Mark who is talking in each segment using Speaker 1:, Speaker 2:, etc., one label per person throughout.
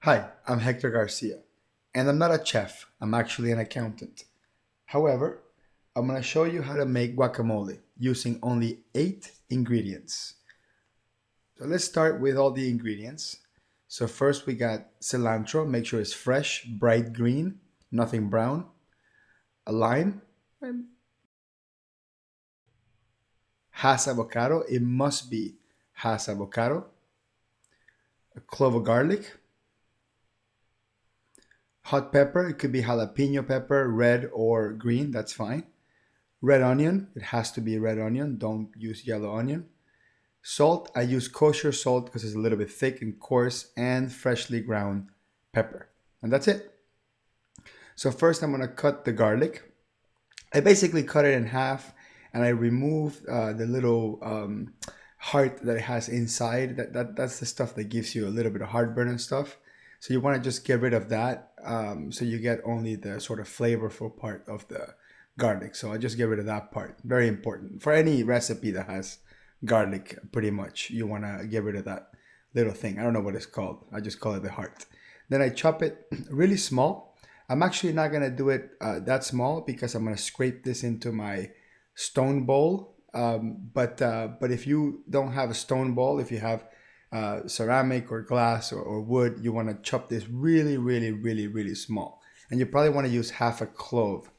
Speaker 1: Hi, I'm Hector Garcia, and I'm not a chef, I'm actually an accountant. However, I'm going to show you how to make guacamole using only 8 ingredients. So let's start with all the ingredients. So first we got cilantro, make sure it's fresh, bright green, nothing brown, a lime, and has avocado, it must be has avocado, a clove of garlic, hot pepper, it could be jalapeno pepper, red or green, that's fine. Red onion, it has to be red onion. Don't use yellow onion. Salt, I use kosher salt because it's a little bit thick and coarse, and freshly ground pepper. And that's it. So first I'm gonna cut the garlic. I basically cut it in half and I remove the little heart that it has inside. That's the stuff that gives you a little bit of heartburn and stuff. So you want to just get rid of that, so you get only the sort of flavorful part of the garlic. So I just get rid of that part. Very important for any recipe that has garlic. Pretty much, you want to get rid of that little thing. I don't know what it's called. I just call it the heart. Then I chop it really small. I'm actually not gonna do it that small because I'm gonna scrape this into my stone bowl. But if you don't have a stone bowl, if you have ceramic or glass or wood, you want to chop this really, really, really, really small. And you probably want to use half a clove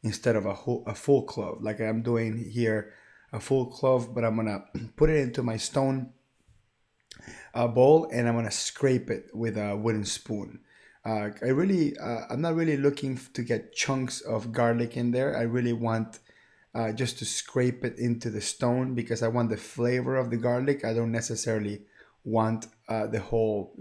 Speaker 1: instead of a full clove, like I'm doing here, a full clove. But I'm gonna put it into my stone bowl and I'm gonna scrape it with a wooden spoon. I'm not really looking to get chunks of garlic in there. I really want just to scrape it into the stone because I want the flavor of the garlic. I don't necessarily want the whole,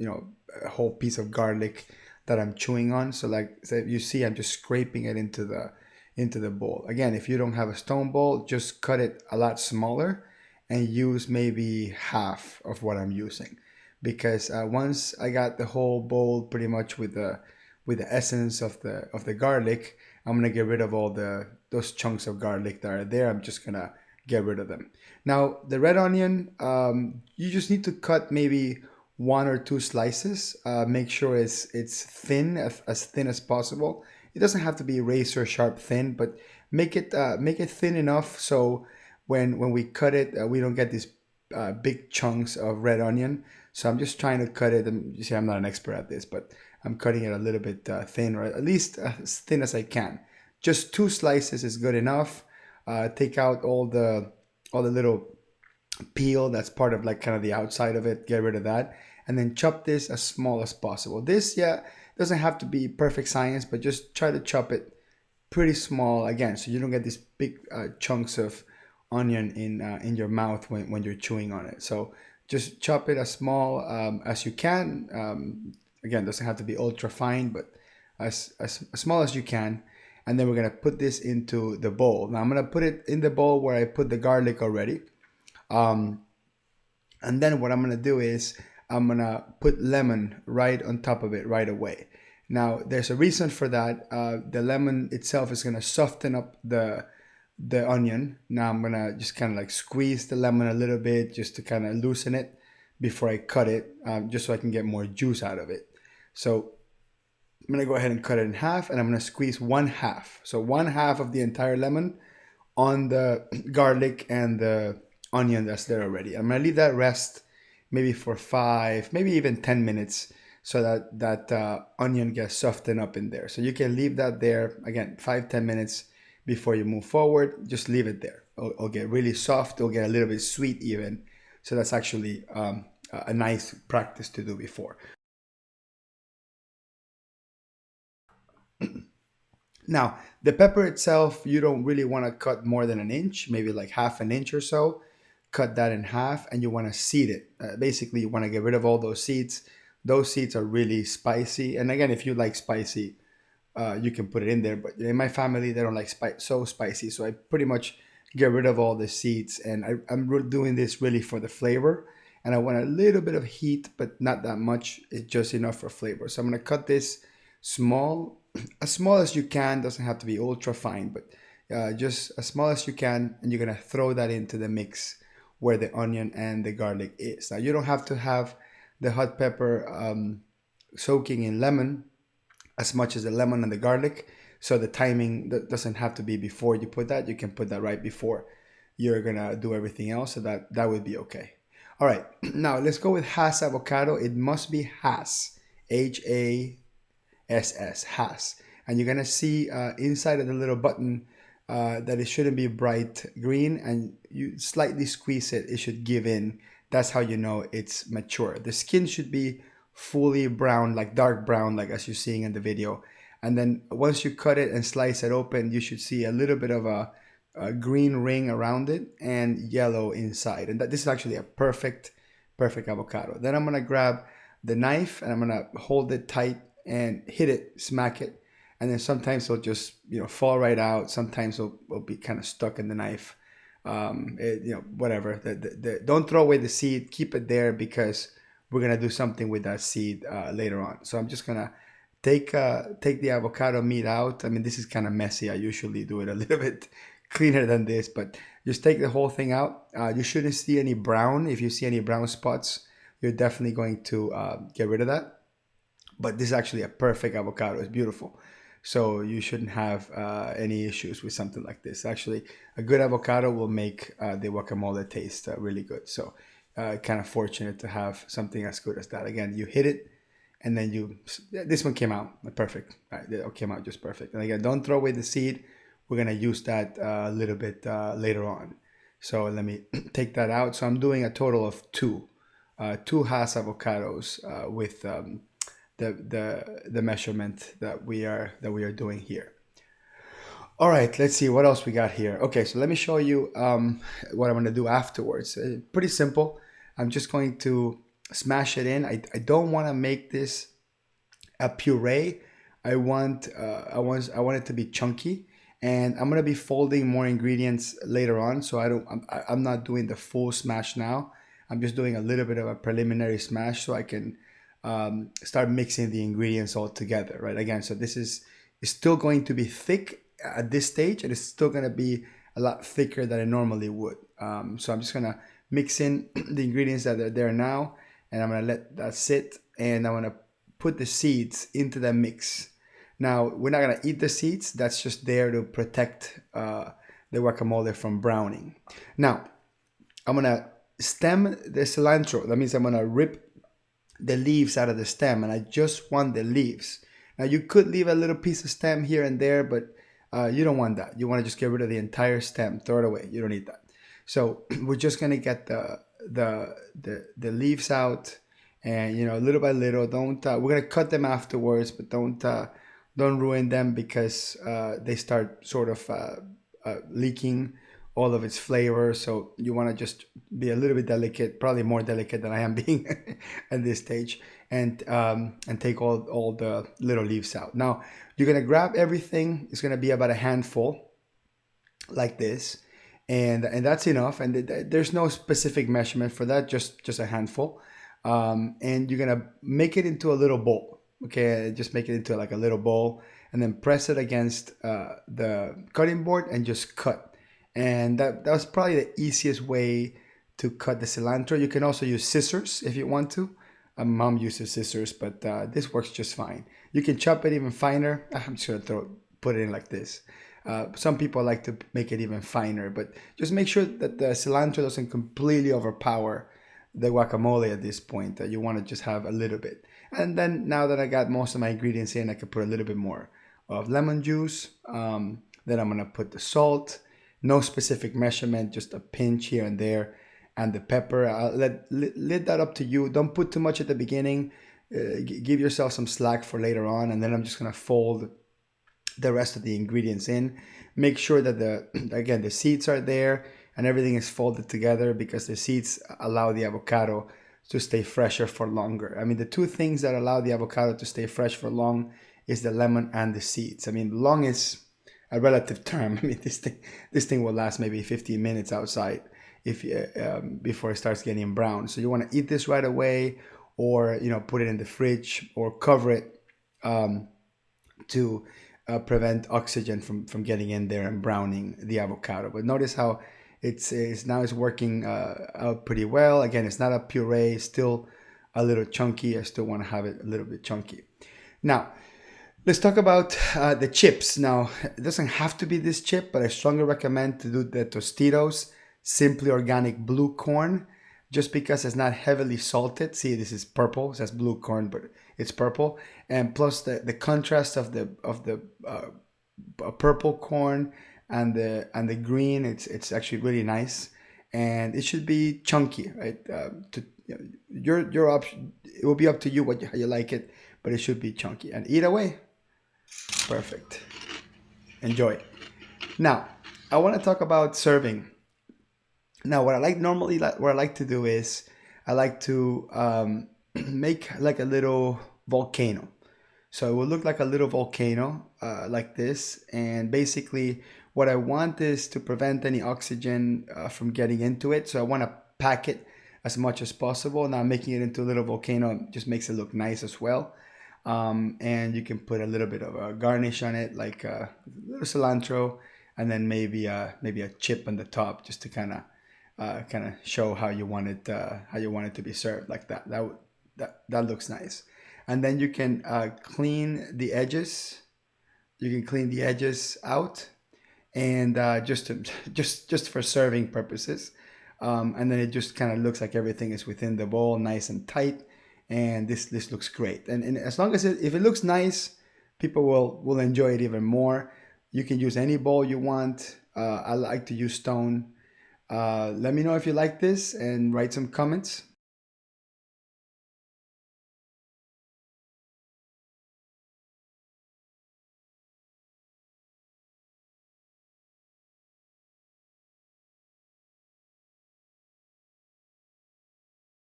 Speaker 1: a whole piece of garlic that I'm chewing on. So you see, I'm just scraping it into the bowl. Again, if you don't have a stone bowl, just cut it a lot smaller and use maybe half of what I'm using, because once I got the whole bowl pretty much with the essence of the garlic, I'm gonna get rid of all those chunks of garlic that are there. I'm just gonna get rid of them. Now the red onion, you just need to cut maybe one or two slices. Make sure it's thin, as thin as possible. It doesn't have to be razor sharp thin, but make it thin enough so when we cut it, we don't get these big chunks of red onion. So I'm just trying to cut it. And you see, I'm not an expert at this, but I'm cutting it a little bit thin, or at least as thin as I can. Just two slices is good enough. Take out all the little peel that's part of like kind of the outside of it. Get rid of that, and then chop this as small as possible. This, yeah, doesn't have to be perfect science, but just try to chop it pretty small again, so you don't get these big chunks of onion in your mouth when you're chewing on it. So just chop it as small as you can. Again, doesn't have to be ultra fine, but as small as you can. And then we're gonna put this into the bowl. Now I'm gonna put it in the bowl where I put the garlic already. Um, and then what I'm gonna do is I'm gonna put lemon right on top of it right away. Now there's a reason for that. The lemon itself is gonna soften up the onion. Now I'm gonna just kind of like squeeze the lemon a little bit just to kind of loosen it before I cut it, just so I can get more juice out of it. So I'm gonna go ahead and cut it in half, and I'm gonna squeeze one half. So one half of the entire lemon on the garlic and the onion that's there already. I'm gonna leave that rest maybe for 5, maybe even 10 minutes, so that onion gets softened up in there. So you can leave that there again 5-10 minutes before you move forward. Just leave it there. It'll get really soft. It'll get a little bit sweet even. So that's actually a nice practice to do before. Now, the pepper itself, you don't really want to cut more than an inch, maybe like half an inch or so. Cut that in half, and you want to seed it. Basically, you want to get rid of all those seeds. Those seeds are really spicy. And again, if you like spicy, you can put it in there. But in my family, they don't like so spicy. So I pretty much get rid of all the seeds. And I'm doing this really for the flavor. And I want a little bit of heat, but not that much. It's just enough for flavor. So I'm going to cut this small, as small as you can. Doesn't have to be ultra fine, but just as small as you can. And you're going to throw that into the mix where the onion and the garlic is. Now, you don't have to have the hot pepper soaking in lemon as much as the lemon and the garlic. So the timing doesn't have to be before you put that. You can put that right before you're gonna do everything else. So that would be okay. All right, now let's go with Hass avocado. It must be Hass, Hass, Hass. And you're gonna see inside of the little button that it shouldn't be bright green, and you slightly squeeze it, it should give in. That's how you know it's mature. The skin should be fully brown, like dark brown, like as you're seeing in the video. And then once you cut it and slice it open, you should see a little bit of a green ring around it and yellow inside. And this is actually a perfect avocado. Then I'm gonna grab the knife and I'm gonna hold it tight and hit it, smack it. And then sometimes it'll just fall right out. Sometimes it'll be kind of stuck in the knife. Whatever. Don't throw away the seed. Keep it there because we're gonna do something with that seed later on. So I'm just gonna take the avocado meat out. I mean, this is kind of messy. I usually do it a little bit cleaner than this, but just take the whole thing out. You shouldn't see any brown. If you see any brown spots, you're definitely going to get rid of that. But this is actually a perfect avocado. It's beautiful. So you shouldn't have any issues with something like this. Actually, a good avocado will make the guacamole taste really good. So kind of fortunate to have something as good as that. Again, you hit it, and then this one came out perfect. Right, it came out just perfect. And again, don't throw away the seed. We're gonna use that a little bit later on. So let me take that out. So I'm doing a total of two Hass avocados with the measurement that we are doing here. All right, let's see what else we got here. Okay, so let me show you what I'm going to do afterwards. Pretty simple. I'm just going to smash it in. I don't want to make this a puree. I want it to be chunky, and I'm going to be folding more ingredients later on. So I'm not doing the full smash now. I'm just doing a little bit of a preliminary smash so I can start mixing the ingredients all together, right? Again, so this is still going to be thick at this stage, and it's still going to be a lot thicker than it normally would. So I'm just going to mix in the ingredients that are there now, and I'm going to let that sit, and I'm going to put the seeds into the mix. Now, we're not going to eat the seeds. That's just there to protect the guacamole from browning. Now, I'm going to stem the cilantro. That means I'm going to rip the leaves out of the stem, and I just want the leaves. Now you could leave a little piece of stem here and there, but you don't want that. You want to just get rid of the entire stem, throw it away. You don't need that. So we're just gonna get the leaves out, and little by little. Don't we're gonna cut them afterwards, but don't ruin them because they start sort of leaking all of its flavor. So you want to just be a little bit delicate, probably more delicate than I am being at this stage, and take all the little leaves out. Now you're gonna grab everything. It's gonna be about a handful, like this, and that's enough. And there's no specific measurement for that, just a handful. And you're gonna make it into a little bowl. Okay, just make it into like a little bowl, and then press it against the cutting board and just cut. And that was probably the easiest way to cut the cilantro. You can also use scissors if you want to. Mom uses scissors, but this works just fine. You can chop it even finer. I'm just gonna put it in like this. Some people like to make it even finer, but just make sure that the cilantro doesn't completely overpower the guacamole at this point. You want to just have a little bit. And then now that I got most of my ingredients in, I can put a little bit more of lemon juice. Then I'm gonna put the salt. No specific measurement, just a pinch here and there, and the pepper. I'll let that up to you. Don't put too much at the beginning. Give yourself some slack for later on, and then I'm just gonna fold the rest of the ingredients in. Make sure that the seeds are there and everything is folded together, because the seeds allow the avocado to stay fresher for longer. I mean, the two things that allow the avocado to stay fresh for long is the lemon and the seeds. I mean, long is a relative term. I mean, this thing will last maybe 15 minutes outside before it starts getting brown. So you want to eat this right away, or put it in the fridge, or cover it to prevent oxygen from getting in there and browning the avocado. But notice how it's working out pretty well. Again, it's not a puree, it's still a little chunky. I still want to have it a little bit chunky. Now, let's talk about the chips. Now, it doesn't have to be this chip, but I strongly recommend to do the Tostitos Simply Organic Blue Corn, just because it's not heavily salted. See, this is purple. It says blue corn, but it's purple. And plus the contrast of the purple corn and the green, it's actually really nice, and it should be chunky, right? Your option. It will be up to you how you like it, but it should be chunky. And eat away. Perfect. Enjoy. Now, I want to talk about serving. Now, what I like to do is I like to make like a little volcano. So it will look like a little volcano like this. And basically, what I want is to prevent any oxygen from getting into it. So I want to pack it as much as possible. Now, making it into a little volcano just makes it look nice as well. And you can put a little bit of a garnish on it, like a little cilantro, and then maybe a chip on the top, just to kind of show how you want it to be served, like that. That looks nice. And then you can clean the edges. You can clean the edges out, and just for serving purposes. And then it just kind of looks like everything is within the bowl, nice and tight. And this looks great. And as long as if it looks nice, people will enjoy it even more. You can use any bowl you want. I like to use stone. Let me know if you like this and write some comments.